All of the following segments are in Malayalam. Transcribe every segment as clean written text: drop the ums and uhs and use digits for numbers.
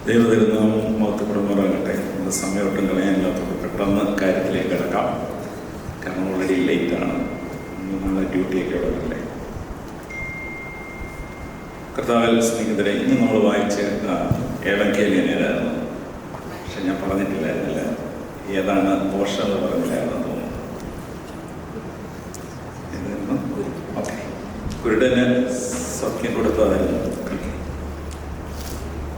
ദൈവതിരുനാമം മഹത്വപ്പെടുമാറാകട്ടെ. നമ്മുടെ സമയമൊട്ടും കളയാനില്ലാത്തത് പെട്ടെന്ന് കാര്യത്തിലേക്ക് കിടക്കാം. കാരണം ഓൾറെഡി ലേറ്റാണ്. നാളെ ഡ്യൂട്ടിയൊക്കെ ഉള്ളതല്ലേ. കർത്താവിൽ സ്നേഹിതരെ, ഇന്ന് നമ്മൾ വായിച്ച ഏവങ്കേലിയൻ ഏതായിരുന്നു? പക്ഷെ ഞാൻ പറഞ്ഞിട്ടില്ലായിരുന്നില്ല ഏതാണ് ദോഷം എന്ന് പറഞ്ഞില്ലായിരുന്നു തോന്നുന്നു. ഓക്കെ, കുരുടന് സൗഖ്യം കൊടുത്തതായിരുന്നു.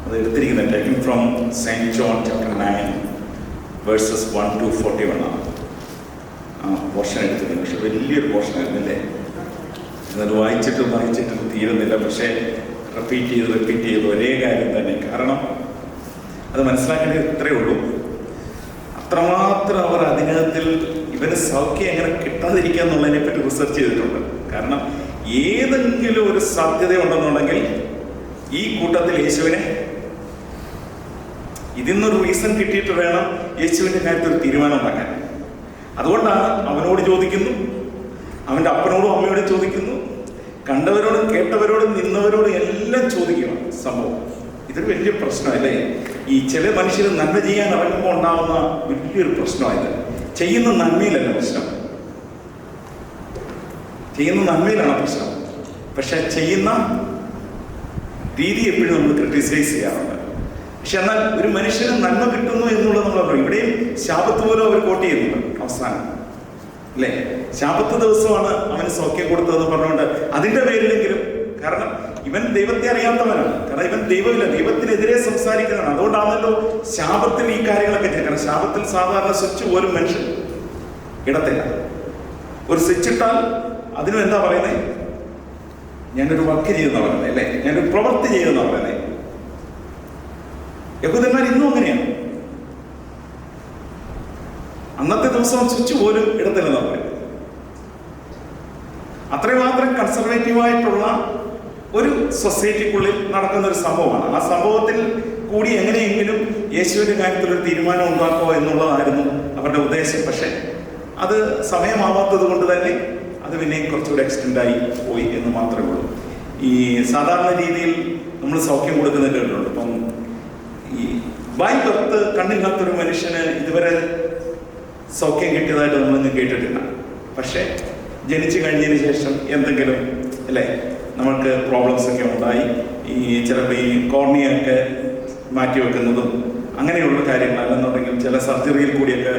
അത് എടുത്തിരിക്കുന്നത് taking from saint John chapter 9 verses 1 to 41 ആണ് പോർഷൻ എടുത്തിരിക്കുന്നത്. പക്ഷെ വലിയൊരു പോർഷൻ ആയിരുന്നില്ലേ. എന്നാൽ വായിച്ചിട്ടും തീരുന്നില്ല. പക്ഷേ റിപ്പീറ്റ് ചെയ്ത് ഒരേ കാര്യം തന്നെ. കാരണം അത് മനസ്സിലാക്കേണ്ടത് ഇത്രയേ ഉള്ളൂ. അത്രമാത്രം അവർ അതിനകത്തിൽ ഇവന് സൗഖ്യം എങ്ങനെ കിട്ടാതിരിക്കുക എന്നുള്ളതിനെ പറ്റി റിസർച്ച് ചെയ്തിട്ടുണ്ട്. കാരണം ഏതെങ്കിലും ഒരു സാധ്യത ഉണ്ടെന്നുണ്ടെങ്കിൽ ഈ കൂട്ടത്തിൽ യേശുവിനെ ഇതിന്നൊരു റീസൺ കിട്ടിയിട്ട് വേണം യേശുവിൻ്റെ കാര്യത്തിൽ ഒരു തീരുമാനം ഉണ്ടാക്കാൻ. അതുകൊണ്ടാണ് അവനോട് ചോദിക്കുന്നു, അവൻ്റെ അപ്പനോടും അമ്മയോടും ചോദിക്കുന്നു, കണ്ടവരോടും കേട്ടവരോടും നിന്നവരോടും എല്ലാം ചോദിക്കണം. സംഭവം ഇതൊരു വലിയ പ്രശ്നമല്ലേ. ഈ ചില മനുഷ്യർ നന്മ ചെയ്യാൻ ഇറങ്ങുമ്പോൾ ഉണ്ടാവുന്ന വലിയൊരു പ്രശ്നമായത്. ചെയ്യുന്ന നന്മയിലല്ല പ്രശ്നം, ചെയ്യുന്ന നന്മയിലാണ് പ്രശ്നം. പക്ഷെ ചെയ്യുന്ന രീതി എപ്പോഴും നമ്മൾ ക്രിട്ടിസൈസ് ചെയ്യാറുണ്ട്. പക്ഷെ എന്നാൽ ഒരു മനുഷ്യന് നന്മ കിട്ടുന്നു എന്നുള്ളത് നമ്മൾ പറയും. ഇവിടെയും ശാബത്ത് പോലും അവർ കോട്ട് ചെയ്യുന്നുണ്ട് അവസാനം, അല്ലേ? ശാബത്ത് ദിവസമാണ് അവന് സൗഖ്യം കൊടുത്തതെന്ന് പറഞ്ഞുകൊണ്ട് അതിൻ്റെ പേരിലെങ്കിലും, കാരണം ഇവൻ ദൈവത്തെ അറിയാത്തവനാണ്. കാരണം ഇവൻ ദൈവമില്ല, ദൈവത്തിനെതിരെ സംസാരിക്കുന്നതാണ്. അതുകൊണ്ടാണല്ലോ ശാബത്തിൽ ഈ കാര്യങ്ങളൊക്കെ ചെയ്യുന്നത്. കാരണം ശാബത്തിൽ സാധാരണ സ്വിച്ച് പോലും മനുഷ്യൻ ഇടത്തില്ല. ഒരു സ്വിച്ച് ഇട്ടാൽ അതിനും എന്താ പറയുന്നത്? ഞാനൊരു വർക്ക് ചെയ്യുന്ന പറയുന്നത്, അല്ലേ? ഞാനൊരു പ്രവൃത്തി ചെയ്യുന്ന പറയുന്നത്. യഹൂദന്മാർ ഇന്നും അങ്ങനെയാണ്. അന്നത്തെ ദിവസം സ്വിച്ച് പോലും ഇടത്തില്ലെന്ന് പറയുന്നത്. അത്രമാത്രം കൺസർവേറ്റീവായിട്ടുള്ള ഒരു സൊസൈറ്റിക്കുള്ളിൽ നടക്കുന്ന ഒരു സംഭവമാണ്. ആ സംഭവത്തിൽ കൂടി എങ്ങനെയെങ്കിലും യേശുവിൻ്റെ കാര്യത്തിൽ ഒരു തീരുമാനം ഉണ്ടാക്കുക എന്നുള്ളതായിരുന്നു അവരുടെ ഉദ്ദേശം. പക്ഷെ അത് സമയമാവാത്തത് കൊണ്ട് തന്നെ അത് പിന്നെയും കുറച്ചുകൂടെ എക്സ്റ്റെൻഡായി പോയി എന്ന് മാത്രമേ ഉള്ളൂ. ഈ സാധാരണ രീതിയിൽ നമ്മൾ സൗഖ്യം കൊടുക്കുന്നതിൻ്റെ കേട്ടിട്ടുണ്ട്. ഇപ്പം ഈ ബൈ ബർത്ത് കണ്ണില്ലാത്തൊരു മനുഷ്യന് ഇതുവരെ സൗഖ്യം കിട്ടിയതായിട്ട് നമ്മളൊന്നും കേട്ടിട്ടില്ല. പക്ഷേ ജനിച്ചു കഴിഞ്ഞതിന് ശേഷം എന്തെങ്കിലും, അല്ലേ, നമ്മൾക്ക് പ്രോബ്ലംസ് ഒക്കെ ഉണ്ടായി. ഈ ചിലപ്പോൾ ഈ കോർണിയൊക്കെ മാറ്റിവെക്കുന്നതും അങ്ങനെയുള്ള കാര്യങ്ങൾ, അല്ലെന്നുണ്ടെങ്കിൽ ചില സർജറിയിൽ കൂടിയൊക്കെ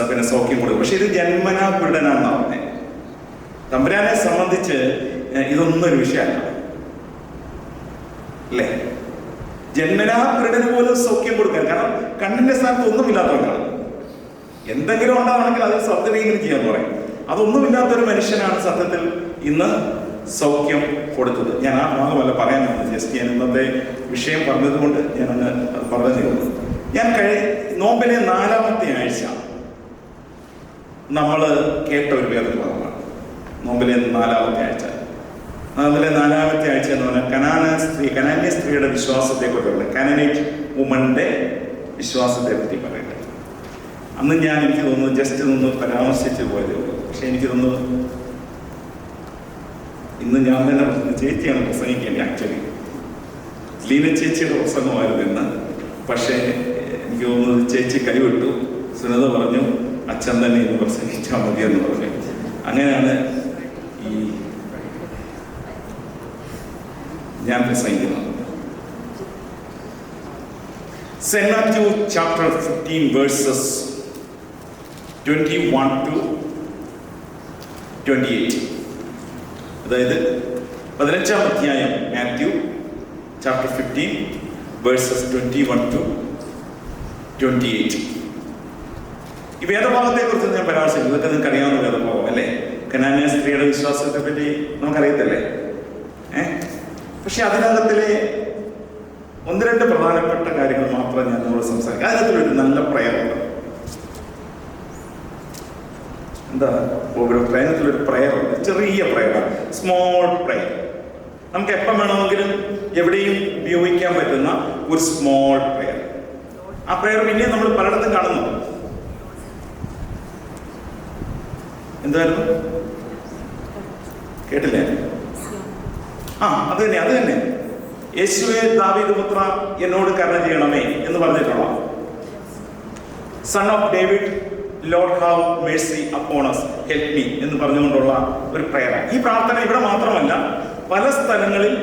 പിന്നെ സൗഖ്യം കൊടുക്കും. പക്ഷെ ഇത് ജന്മനാ കുരുടനാണെന്നാണ് പറഞ്ഞത്. തമ്പുരാനെ സംബന്ധിച്ച് ഇതൊന്നും ഒരു വിഷയമല്ല, അല്ലേ? ജന്മനാ കുരുടന് പോലും സൗഖ്യം കൊടുക്കാൻ, കാരണം കണ്ണിന്റെ സ്ഥാനത്ത് ഒന്നുമില്ലാത്തവരാണ്. എന്തെങ്കിലും ഉണ്ടാവണമെങ്കിൽ അത് സർജറിയെങ്കിലും ചെയ്യാന്ന് പറയും. അതൊന്നുമില്ലാത്തൊരു മനുഷ്യനാണ് സത്യത്തിൽ ഇന്ന് സൗഖ്യം കൊടുത്തത്. ഞാൻ ആ ഭാഗമല്ല പറയാൻ വന്നത്. ജസ്റ്റ് ഞാൻ ഇന്നത്തെ വിഷയം പറഞ്ഞതുകൊണ്ട് ഞാനങ്ങ് അത് പറഞ്ഞു തരുന്നു. ഞാൻ നോമ്പിലെ 4ാമത്തെ ആഴ്ച നമ്മൾ കേട്ട ഒരു വേദഭാഗമാണ്. നോമ്പിലെ 4ാമത്തെ ആഴ്ച. നോമ്പിലെ 4ാമത്തെ ആഴ്ച എന്ന് പറഞ്ഞാൽ കനാന്യ സ്ത്രീയുടെ വിശ്വാസത്തെ കുറിച്ചുള്ള, കാനനൈറ്റ് വുമന്റെ വിശ്വാസത്തെ പറ്റി പറയട്ടെ. അന്ന് എനിക്ക് തോന്നുന്നു ജസ്റ്റ് ഒന്ന് പരാമർശിച്ച് പോയതേ ഉള്ളൂ. പക്ഷെ എനിക്ക് തോന്നുന്നു ഇന്ന് ഞാൻ തന്നെ ചേച്ചിയാണ് പ്രസംഗിക്കേണ്ടത്. ആക്ച്വലി ലീന ചേച്ചിയുടെ പ്രസംഗമായിരുന്നു ഇന്ന്. പക്ഷേ എനിക്ക് തോന്നുന്നത് ചേച്ചി കൈവിട്ടു. സുനത പറഞ്ഞു അച്ഛൻ തന്നെ ഇന്ന് പ്രസംഗിച്ചാൽ മതിയെന്ന് പറഞ്ഞു. അങ്ങനെയാണ് ഈ ഞാൻ പ്രസംഗിക്കുന്നത്. Saint Matthew chapter 15 verses 21 to 28. അതായത് 15-ാം അധ്യായം മാത്യു ചാപ്റ്റർ 15 verses 21 to 28. ഈ വേദഭാഗത്തെ കുറിച്ച് ഞാൻ പരാമർശിക്കും. ഇതൊക്കെ നിങ്ങൾക്ക് അറിയാവുന്ന വേദഭാഗം, അല്ലേ? കനാന്യ സ്ത്രീയുടെ വിശ്വാസത്തെ പറ്റി നമുക്കറിയത്തില്ലേ? പക്ഷെ അതിനകത്തിലെ 1-2 പ്രധാനപ്പെട്ട കാര്യങ്ങൾ മാത്രം ഞാൻ നമ്മളോട് സംസാരിക്കാം. അതിനകത്തൊരു നല്ല പ്രയറുണ്ട്. എന്താ അതിനകത്തൊരു പ്രയറുണ്ട്. ചെറിയ പ്രയറാണ്, സ്മോൾ പ്രയർ. നമുക്ക് എപ്പം വേണമെങ്കിലും എവിടെയും ഉപയോഗിക്കാൻ പറ്റുന്ന ഒരു സ്മോൾ പ്രയർ. ആ പ്രയർ പിന്നെ നമ്മൾ പലയിടത്തും കാണുന്നു. എന്തായിരുന്നു? കേട്ടില്ലേ? അത് തന്നെ യേശുവേ ദാവീദ് പുത്ര എന്നോട് കരുണ ചെയ്യണമേ എന്ന് പറഞ്ഞിട്ടുള്ള son of David Lord have Mercy upon us, help me എന്ന് പറഞ്ഞുകൊണ്ടുള്ള ഒരു പ്രേയർ. ഈ പ്രാർത്ഥന ഇവിടെ മാത്രമല്ല, പല സ്ഥലങ്ങളിൽ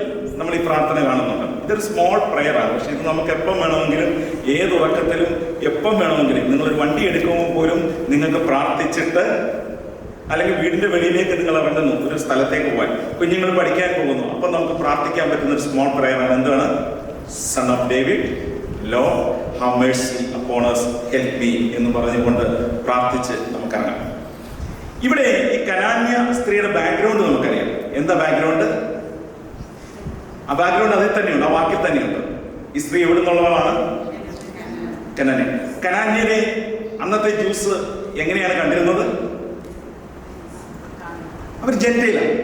നമ്മൾ ഈ പ്രാർത്ഥന കാണുന്നുണ്ട്. ഇതൊരു സ്മോൾ പ്രേയറാണ്, പക്ഷെ ഇത് നമുക്ക് എപ്പം വേണമെങ്കിലും ഏത് ഉറക്കത്തിലും എപ്പം വേണമെങ്കിലും നിങ്ങളൊരു വണ്ടി എടുക്കുമ്പോൾ പോലും നിങ്ങൾക്ക് പ്രാർത്ഥിച്ചിട്ട്, അല്ലെങ്കിൽ വീടിന്റെ വെളിയിലേക്ക് നിങ്ങൾ ഇറങ്ങുന്നു, ഒരു സ്ഥലത്തേക്ക് പോകാൻ, കുഞ്ഞുങ്ങൾ പഠിക്കാൻ പോകുന്നു, അപ്പം നമുക്ക് പ്രാർത്ഥിക്കാൻ പറ്റുന്ന ഒരു സ്മോൾ പ്രേയറാണ്. എന്താണ്? Son of David Lord have Mercy upon us, help me എന്ന് പറഞ്ഞുകൊണ്ട് പ്രാർത്ഥിച്ച് നമുക്കിറങ്ങാം. ഇവിടെ ഈ കനാന്യ സ്ത്രീയുടെ ബാക്ക്ഗ്രൗണ്ട് നമുക്കറിയാം. എന്താ ബാക്ക്ഗ്രൗണ്ട്? ആ ബാക്ക്ഗ്രൗണ്ട് അതിൽ തന്നെയുണ്ട്, ആ വാക്കിൽ തന്നെയുണ്ട്. ഈ സ്ത്രീ എവിടെ നിന്നുള്ളവളാണ്? കനാന്യ. കനാന്യരെ അന്നത്തെ ജ്യൂസ് എങ്ങനെയാണ് കണ്ടിരുന്നത്? അവർ ജെന്റൈലാണ്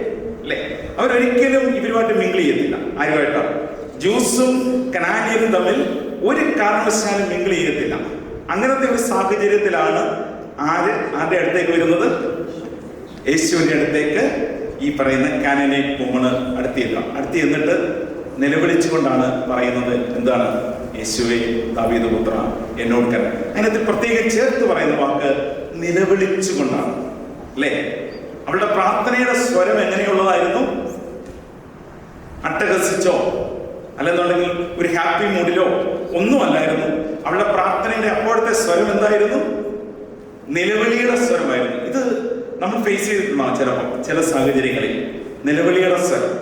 അല്ലേ? അവരൊരിക്കലും ഇവരുമായിട്ട് മിങ്കിൾ ചെയ്യത്തില്ല. ആരുമായിട്ടാണ്? ജ്യൂസും കനാന്യരും തമ്മിൽ ഒരു കാരണവശാലും മിങ്കിൾ ചെയ്യത്തില്ല. അങ്ങനത്തെ ഒരു സാഹചര്യത്തിലാണ് ആരുടെ അടുത്തേക്ക് വരുന്നത്? യേശുവിന്റെ അടുത്തേക്ക് ഈ പറയുന്ന കാനാനൈറ്റ് വുമണ് അടുത്ത് ചെന്നിട്ട് നിലവിളിച്ചുകൊണ്ടാണ് പറയുന്നത്. എന്താണ്? യേശുവേ ദാവീദ് പുത്ര എന്നോട് കരുണ. അതിനകത്ത് പ്രത്യേകം ചേർത്ത് പറയുന്ന വാക്ക് നിലവിളിച്ചുകൊണ്ടാണ് അല്ലേ? അവളുടെ പ്രാർത്ഥനയുടെ സ്വരം എങ്ങനെയുള്ളതായിരുന്നു? അട്ടഹസിച്ചോ അല്ലെന്നുണ്ടെങ്കിൽ ഒരു ഹാപ്പി മൂഡിലോ ഒന്നും അല്ലായിരുന്നു. അവളുടെ പ്രാർത്ഥനയുടെ അപ്പോഴത്തെ സ്വരം എന്തായിരുന്നു? നിലവിളിയുടെ സ്വരമായിരുന്നു. ഇത് നമ്മൾ ഫേസ് ചെയ്തിട്ടുണ്ടോ ചിലപ്പോൾ ചില സാഹചര്യങ്ങളിൽ? നിലവിളിയുടെ സ്വരം.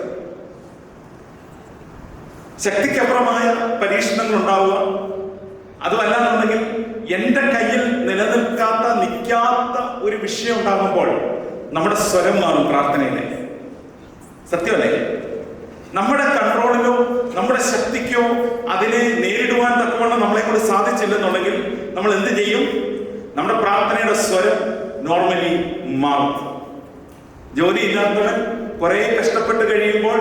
ശക്തിക്കപ്പുറമായ പരീക്ഷണങ്ങൾ ഉണ്ടാവുക, അതുമല്ലാന്നുണ്ടെങ്കിൽ എന്റെ കയ്യിൽ നിൽക്കാത്ത ഒരു വിഷയം ഉണ്ടാകുമ്പോൾ നമ്മുടെ സ്വരം മാറും പ്രാർത്ഥനയിലെ. സത്യമല്ലേ? നമ്മുടെ കൺട്രോളിലോ നമ്മുടെ ശക്തിക്കോ അതിനെ നേരിടുവാൻ തക്കവണ്ണം നമ്മളെ കൊണ്ട് സാധിച്ചില്ലെന്നുണ്ടെങ്കിൽ നമ്മൾ എന്ത് ചെയ്യും? നമ്മുടെ പ്രാർത്ഥനയുടെ സ്വരം നോർമലി മാറും. ജോലി ഇല്ലാത്തവൻ കുറെ കഷ്ടപ്പെട്ട് കഴിയുമ്പോൾ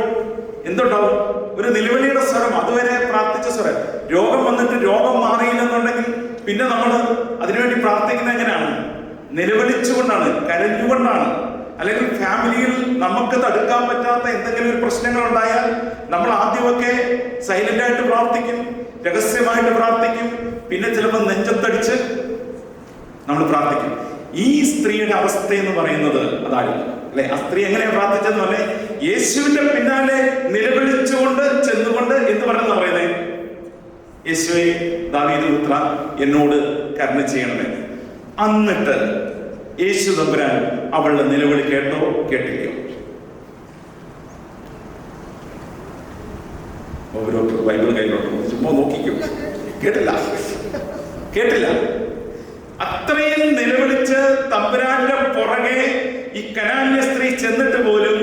എന്തുണ്ടാവും? ഒരു നിലവിളിയുടെ സ്വരം, അതുവരെ പ്രാർത്ഥിച്ച സ്വരം. രോഗം വന്നിട്ട് രോഗം മാറിയില്ലെന്നുണ്ടെങ്കിൽ പിന്നെ നമ്മൾ അതിനുവേണ്ടി പ്രാർത്ഥിക്കുന്നത് എങ്ങനെയാണ്? നിലവിളിച്ചുകൊണ്ടാണ്, കരഞ്ഞുകൊണ്ടാണ്. അല്ലെങ്കിൽ ഫാമിലിയിൽ നമുക്ക് തടുക്കാൻ പറ്റാത്ത എന്തെങ്കിലും ഒരു പ്രശ്നങ്ങൾ ഉണ്ടായാൽ നമ്മൾ ആദ്യമൊക്കെ സൈലന്റ് ആയിട്ട് പ്രാർത്ഥിക്കും, രഹസ്യമായിട്ട് പ്രാർത്ഥിക്കും, പിന്നെ ചിലപ്പോൾ നെഞ്ചത്തടിച്ച് നമ്മൾ പ്രാർത്ഥിക്കും. ഈ സ്ത്രീയുടെ അവസ്ഥ എന്ന് പറയുന്നത് അതായിരുന്നു അല്ലെ? ആ സ്ത്രീ എങ്ങനെയാണ് പ്രാർത്ഥിച്ചെന്ന് പറഞ്ഞേ? യേശുവിന്റെ പിന്നാലെ നിലവിളിച്ചുകൊണ്ട് ചെന്നുകൊണ്ട് എന്ന് പറയുന്നത്, യേശുവേ ദാവീദ് പുത്ര എന്നോട് കരുണ ചെയ്യണമേ. എന്നിട്ട് യേശു തമ്പുരാൻ അവളുടെ നിലവിളി കേട്ടോ കേട്ടില്ലയോ? ഓരോരുത്തർ ബൈബിൾ കയ്യിലോട്ട് ചുമ്മാ നോക്കിക്കും. കേട്ടില്ല. അത്രയും നിലവിളിച്ച് തമ്പുരാന്റെ പുറകെ ഈ കനാന്യ സ്ത്രീ ചെന്നിട്ട് പോലും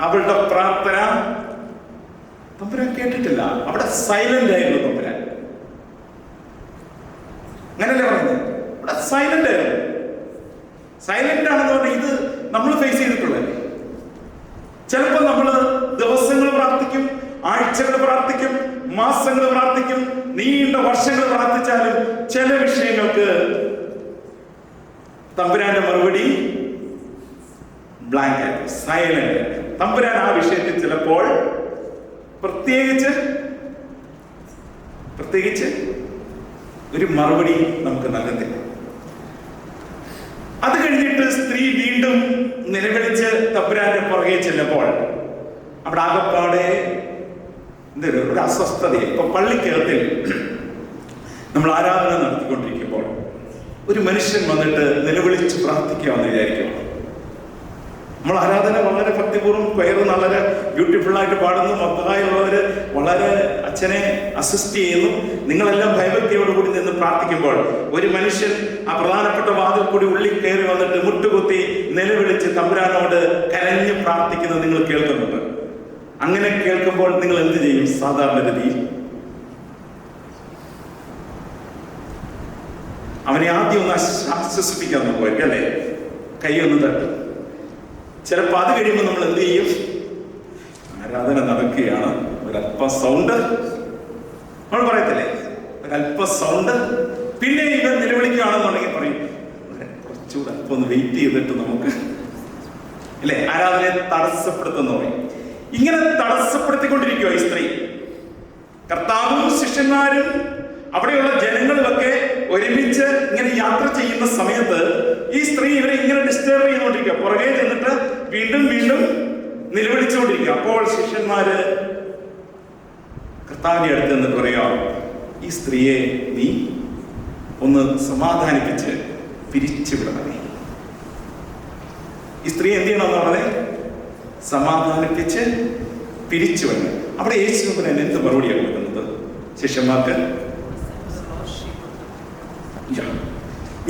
അവളുടെ പ്രാർത്ഥന തമ്പുരാൻ കേട്ടിട്ടില്ല. അവിടെ സൈലന്റ് ആയിരുന്നു തമ്പുരാൻ. അങ്ങനല്ലേ പറയുന്നത്? അവിടെ സൈലന്റ് ആയിരുന്നു. സൈലന്റ് ആണെന്ന് പറഞ്ഞാൽ ഇത് നമ്മൾ ഫേസ് ചെയ്തിട്ടുള്ളത്. ചിലപ്പോൾ നമ്മൾ ദിവസങ്ങൾ പ്രാർത്ഥിക്കും, ആഴ്ചകൾ പ്രാർത്ഥിക്കും, മാസങ്ങൾ പ്രാർത്ഥിക്കും, നീണ്ട വർഷങ്ങൾ പ്രാർത്ഥിച്ചാലും ചില വിഷയങ്ങൾക്ക് തമ്പുരാന്റെ മറുപടി ബ്ലാങ്ക് ആയിരുന്നു, സൈലന്റ്. തമ്പുരാൻ ആ വിഷയത്തിൽ ചിലപ്പോൾ പ്രത്യേകിച്ച് ഒരു മറുപടി നമുക്ക് നൽകത്തില്ല. അത് കഴിഞ്ഞിട്ട് സ്ത്രീ വീണ്ടും നിലവിളിച്ച് തമ്പുരാന്റെ പുറകെ ചെല്ലുമ്പോൾ അവിടെ ആകപ്പാടെ ഒരു അസ്വസ്ഥത. ഇപ്പൊ പള്ളിക്കകത്തിൽ നമ്മൾ ആരാധന നടത്തിക്കൊണ്ടിരിക്കുമ്പോൾ ഒരു മനുഷ്യൻ വന്നിട്ട് നിലവിളിച്ച് പ്രാർത്ഥിക്കാമെന്ന് വിചാരിക്കുക. നമ്മൾ ആരാധന വളരെ ഭക്തിപൂർവ്വം കൊയർ വളരെ ബ്യൂട്ടിഫുൾ ആയിട്ട് പാടുന്നു, മക്കളായുള്ളവര് വളരെ അച്ഛനെ അസിസ്റ്റ് ചെയ്യുന്നു, നിങ്ങളെല്ലാം ഭയഭക്തിയോടുകൂടി നിന്ന് പ്രാർത്ഥിക്കുമ്പോൾ ഒരു മനുഷ്യൻ ആ പ്രധാനപ്പെട്ട വാതിൽ കൂടി ഉള്ളിൽ കയറി വന്നിട്ട് മുട്ടുകുത്തി നിലവിളിച്ച് തമ്പുരാനോട് കരഞ്ഞ് പ്രാർത്ഥിക്കുന്നത് നിങ്ങൾ കേൾക്കുന്നുണ്ട്. അങ്ങനെ കേൾക്കുമ്പോൾ നിങ്ങൾ എന്ത് ചെയ്യും? സാധാരണ രീതിയിൽ അവനെ ആദ്യം ഒന്ന് ആശ്വസിപ്പിക്കാൻ നോക്കുമായിരിക്കും അല്ലേ? കൈയൊന്ന് തട്ടും. ചിലപ്പോൾ അത് കഴിയുമ്പോൾ നമ്മൾ എന്ത് ചെയ്യും? ആരാധന നടക്കുകയാണ്, ഒരല്പം സൗണ്ട് നമ്മൾ പറയത്തില്ലേ, ഒരല്പം സൗണ്ട്. പിന്നെ ഇവർ നിലവിളിക്കുകയാണെന്നുണ്ടെങ്കിൽ പറയും കുറച്ചുകൂടെ അല്പം ഒന്ന് വെയിറ്റ് ചെയ്തിട്ട് നമുക്ക് അല്ലേ ആരാധനയെ തടസ്സപ്പെടുത്തുന്ന പറയും. ഇങ്ങനെ തടസ്സപ്പെടുത്തിക്കൊണ്ടിരിക്കുക ഈ സ്ത്രീ. കർത്താവും ശിഷ്യന്മാരും അവിടെയുള്ള ജനങ്ങളുമൊക്കെ ഒരുമിച്ച് ഇങ്ങനെ യാത്ര ചെയ്യുന്ന സമയത്ത് ഈ സ്ത്രീ ഇവരെ ഇങ്ങനെ ഡിസ്റ്റർബ് ചെയ്തുകൊണ്ടിരിക്കുക. പുറകെ ചെന്നിട്ട് വീണ്ടും വീണ്ടും നിലവിളിച്ചുകൊണ്ടിരിക്കുക. അപ്പോൾ ശിഷ്യന്മാര് കർത്താവിന്റെ അടുത്ത് നിന്നിട്ട് പറയുക, ഈ സ്ത്രീയെ നീ ഒന്ന് സമാധാനിപ്പിച്ച് പിരിച്ചുവിടണമേ. ഈ സ്ത്രീ എന്ത് ചെയ്യണമെന്ന് പറഞ്ഞേ? സമാധാനിപ്പിച്ച് പിരിച്ചുവിടണം. അവിടെ യേശുവിന് എന്ത് മറുപടിയാണ് കൊടുക്കുന്നത് ശിഷ്യന്മാർക്ക്?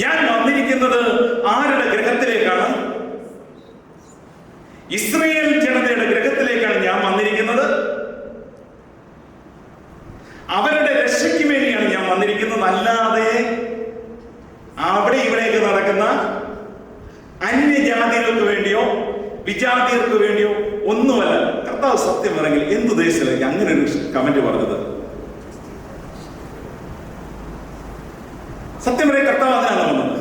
ഞാൻ വന്നിരിക്കുന്നത് ആരുടെ ഗ്രഹത്തിലേക്കാണ്? ഇസ്രായേൽ ജനതയുടെ ഗ്രഹത്തിലേക്കാണ് ഞാൻ വന്നിരിക്കുന്നത്. അവരുടെ രക്ഷയ്ക്ക് വേണ്ടിയാണ് ഞാൻ വന്നിരിക്കുന്നത്. അല്ലാതെ അവിടെ ഇവിടേക്ക് നടക്കുന്ന അന്യജാതികൾക്ക് വേണ്ടിയോ വിജാതികൾക്ക് വേണ്ടിയോ ഒന്നുമല്ല. കർത്താവ് സത്യം പറയെങ്കിൽ എന്തുദ്ദേശിച്ചിലേക്ക് അങ്ങനെ ഒരു കമന്റ് പറഞ്ഞത്? സത്യം പറയും, കർത്താവ് അതിനാണ് വന്നത്.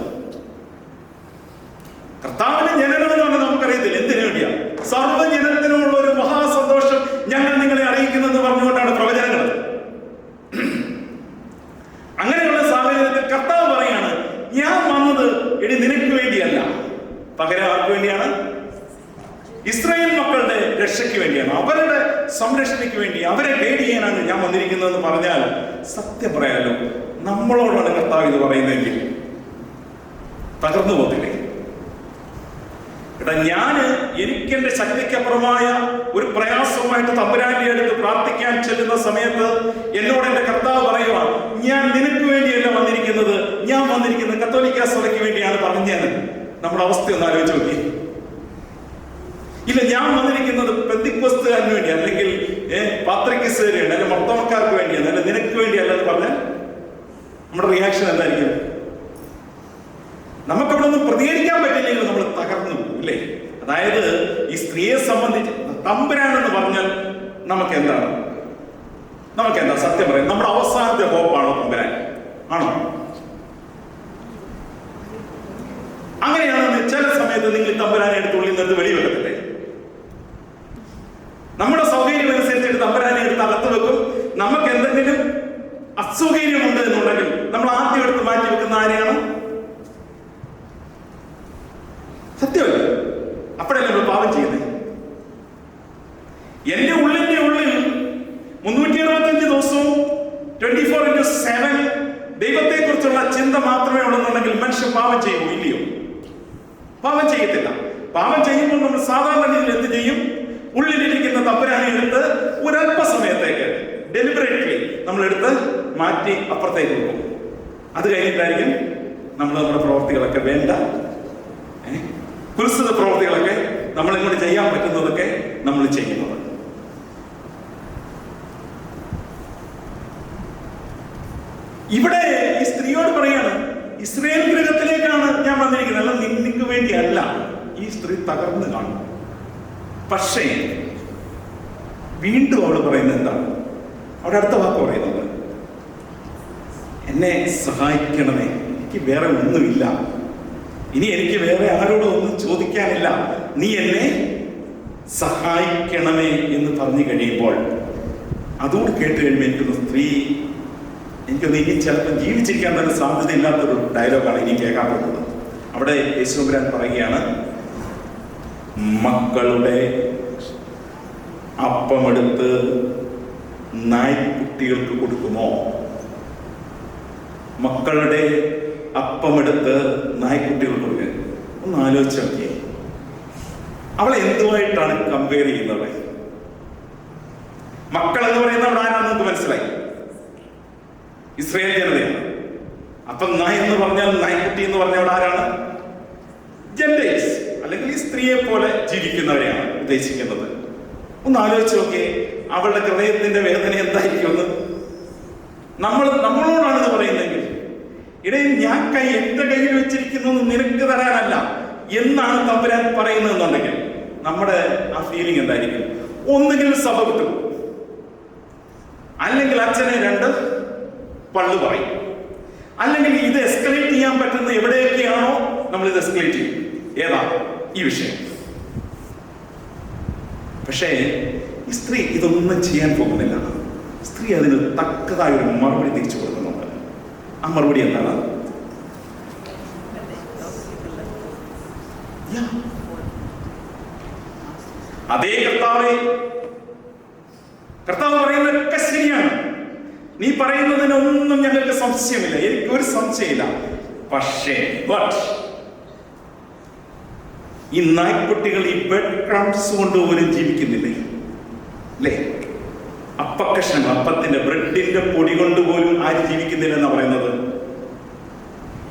കർത്താവിന്റെ ജനനം എന്ന് പറഞ്ഞാൽ നമുക്കറിയത്തില്ല എന്തിനു വേണ്ടിയാ. സർവ്വജനത്തിനുമുള്ള ഒരു മഹാസന്തോഷം ഞങ്ങൾ നിങ്ങളെ അറിയിക്കുന്നെന്ന് പറഞ്ഞുകൊണ്ടാണ് പ്രവചനങ്ങൾ. അങ്ങനെയുള്ള സാഹചര്യത്തിൽ കർത്താവ് പറയാണ്, ഞാൻ വന്നത് എടി നിനക്ക് വേണ്ടിയല്ല, പകരം ആർക്ക് വേണ്ടിയാണ്? ഇസ്രായേൽ മക്കളുടെ രക്ഷയ്ക്ക് വേണ്ടിയാണ്, അവരുടെ സംരക്ഷണയ്ക്ക് വേണ്ടി, അവരെ ഗൈഡ് ചെയ്യാനാണ് ഞാൻ വന്നിരിക്കുന്നതെന്ന് പറഞ്ഞാൽ സത്യം പറയാലോ, നമ്മളോടാണ് കർത്താവ് ഇത് പറയുന്നതെങ്കിൽ തകർന്നു പോകത്തില്ലേ? എടാ, എനിക്ക് എന്റെ ശക്തിക്കപ്പുറമായ ഒരു പ്രയാസവുമായിട്ട് തമ്പുരാന്റെ അടുത്ത് പ്രാർത്ഥിക്കാൻ ചെല്ലുന്ന സമയത്ത് എന്നോട് എന്റെ കർത്താവ് പറയുക, ഞാൻ നിനക്ക് വേണ്ടിയല്ല വന്നിരിക്കുന്നത്, ഞാൻ വന്നിരിക്കുന്നത് കത്തോലിക്ക സഭയ്ക്ക് വേണ്ടിയാണ് പറഞ്ഞത്. നമ്മുടെ അവസ്ഥ ഒന്ന് ആലോചിച്ച് നോക്കി. ഇല്ല, ഞാൻ വന്നിരിക്കുന്നത് പെന്തിക്കോസ്തുകാരന് വേണ്ടി, അല്ലെങ്കിൽ പാത്രിക്കീസുകാർക്ക് വേണ്ടി, അല്ലെങ്കിൽ മർത്തോമക്കാർക്ക് വേണ്ടിയാണ്, അല്ല നിനക്ക് വേണ്ടിയല്ല എന്ന് പറഞ്ഞാൽ നമ്മുടെ റിയാക്ഷൻ എന്തായിരിക്കും? നമുക്കവിടെ ഒന്നും പ്രതികരിക്കാൻ പറ്റില്ലെങ്കിൽ നമ്മൾ തകർന്നു പോകും, ഇല്ലേ? അതായത് ഈ സ്ത്രീയെ സംബന്ധിച്ച് തമ്പുരാൻ എന്ന് പറഞ്ഞാൽ നമുക്ക് എന്താണ്? നമുക്കെന്താ സത്യം പറയാം? നമ്മുടെ അവസാനത്തെ ഹോപ്പാണോ തമ്പുരാൻ? ആണോ? അങ്ങനെയാണെന്ന് ചില സമയത്ത് നിങ്ങൾ തമ്പുരാനെ എടുത്ത് ഉള്ളിൽ നിന്ന് വെളിവെക്കത്തില്ലേ? നമ്മുടെ സൗകര്യം അനുസരിച്ചിട്ട് തമ്പുരാനെ എടുത്ത് അകത്ത് വെക്കും. നമുക്ക് എന്തെങ്കിലും അസൗകര്യമുണ്ട് എന്നുണ്ടെങ്കിൽ നമ്മൾ ആദ്യം എടുത്ത് മാറ്റി വെക്കുന്ന ആരെയാണ്? സത്യമല്ല? അപ്പോഴല്ലേ നമ്മൾ പാപം ചെയ്യുന്നത്. എന്റെ ഉള്ളിന്റെ ഉള്ളിൽ 365 ദിവസവും 24/7 ദൈവത്തെ കുറിച്ചുള്ള ചിന്ത മാത്രമേ ഉള്ളെന്നുണ്ടെങ്കിൽ മനുഷ്യൻ പാപം ചെയ്യുമോ? ഇല്ലയോ? പാപം ചെയ്യത്തില്ല. പാപം ചെയ്യുമ്പോൾ നമ്മൾ സാധാരണ രീതിയിൽ എന്ത് ചെയ്യും? ഉള്ളിലിരിക്കുന്ന തമ്പുരാനെ എടുത്ത് ഒരല്പ സമയത്തേക്ക് ഡെലിബറേറ്റ്ലി നമ്മൾ എടുത്ത് മാറ്റി അപ്പുറത്തേക്ക് പോകും. അത് കഴിഞ്ഞിട്ടായിരിക്കും നമ്മൾ നമ്മുടെ പ്രവർത്തികളൊക്കെ വേണ്ട കുൽസിത പ്രവർത്തികളൊക്കെ നമ്മൾ ഇങ്ങോട്ട് ചെയ്യാൻ പറ്റുന്നതൊക്കെ നമ്മൾ ചെയ്യുന്നത്. ഇവിടെ ഈ സ്ത്രീയോട് പറയാണ്, ഇസ്രായേൽ ഗൃഹത്തിലേക്കാണ് ഞാൻ വന്നിരിക്കുന്നത്, അല്ല നിനക്ക് വേണ്ടിയല്ല. ഈ സ്ത്രീ തകർന്നു കാണും. പക്ഷേ വീണ്ടും അവൾ പറയുന്നത് എന്താണ്? അവിടെ അടുത്ത വാക്ക് പറയുന്നത്, എന്നെ സഹായിക്കണമേ, എനിക്ക് വേറെ ഒന്നുമില്ല, ഇനി എനിക്ക് വേറെ ആരോടും ഒന്നും ചോദിക്കാനില്ല, നീ എന്നെ സഹായിക്കണമേ എന്ന് പറഞ്ഞു കഴിയുമ്പോൾ അതോട് കേട്ട് കഴിയുമ്പോൾ എനിക്കൊന്ന് എനിക്കൊന്ന് ഇനി ചിലപ്പോൾ ജീവിച്ചിരിക്കാൻ തന്നെ സാധ്യതയില്ലാത്തൊരു ഡയലോഗാണ് ഇനി കേൾക്കാൻ പോകുന്നത്. അവിടെ യേശുദാൻ പറയുകയാണ്, മക്കളുടെ അപ്പമെടുത്ത് നായ്ക്കുട്ടികൾക്ക് കൊടുക്കുമോ? മക്കളുടെ അപ്പമെടുത്ത് നായ്ക്കുട്ടികൾക്ക് കൊടുക്കുക. ഒന്ന് ആലോചിച്ച് നോക്കിയേ, അവളെ എന്തുമായിട്ടാണ് കമ്പയർ ചെയ്യുന്നത്? മക്കൾ എന്ന് പറയുന്നത് അവിടെ ആരാണെന്ന് നമുക്ക് മനസ്സിലായി, ഇസ്രായേൽ ജനതയാണ്. അപ്പൊ നായ് എന്ന് പറഞ്ഞാൽ, നായ്ക്കുട്ടി എന്ന് പറഞ്ഞ അവിടെ ആരാണ്? ജെന്റൈൽസ്, അല്ലെങ്കിൽ ഈ സ്ത്രീയെ പോലെ ജീവിക്കുന്നവരെയാണ് ഉദ്ദേശിക്കുന്നത്. ഒന്ന് ആലോചിച്ച് നോക്കിയേ, അവളുടെ ഹൃദയത്തിന്റെ വേദന എന്തായിരിക്കും? നമ്മളോടാണ് ഇത് പറയുന്നതെങ്കിൽ, ഇടയിൽ ഞാൻ എന്റെ കയ്യിൽ വെച്ചിരിക്കുന്നു നിനക്ക് തരാനല്ല എന്നാണ് തമ്പുരാൻ പറയുന്നതെന്നുണ്ടെങ്കിൽ നമ്മുടെ ആ ഫീലിംഗ് എന്തായിരിക്കും? ഒന്നുകിൽ സഭ കിട്ടും, അല്ലെങ്കിൽ അച്ഛനെ 2 പള്ളു പറയും, അല്ലെങ്കിൽ ഇത് എസ്കലേറ്റ് ചെയ്യാൻ പറ്റുന്ന എവിടെയൊക്കെയാണോ നമ്മൾ ഇത് എസ്കലേറ്റ് ചെയ്യും. ഏതാ ഈ വിഷയം? പക്ഷേ ഈ സ്ത്രീ ഇതൊന്നും ചെയ്യാൻ പോകുന്നില്ല. സ്ത്രീ അതിന് തക്കതായ ഒരു മറുപടി തിരിച്ചു കൊടുക്കുന്നുണ്ട്. ആ മറുപടി എന്താണ്? അതേ കർത്താവേ, കർത്താവ് പറയുന്നതൊക്കെ ശരിയാണ്, നീ പറയുന്നതിനൊന്നും ഞങ്ങൾക്ക് സംശയമില്ല, എനിക്ക് ഒരു സംശയമില്ല. പക്ഷേ ഈ നായ്ക്കുട്ടികൾ ഈ ബ്രെഡ് ക്രംസ് കൊണ്ട് പോലും ജീവിക്കുന്നില്ലേ അല്ലേ? അപ്പക്കഷ്ണം, അപ്പത്തിന്റെ ബ്രെഡിന്റെ പൊടി കൊണ്ട് പോലും ആരും ജീവിക്കുന്നില്ല എന്നാ പറയുന്നത്.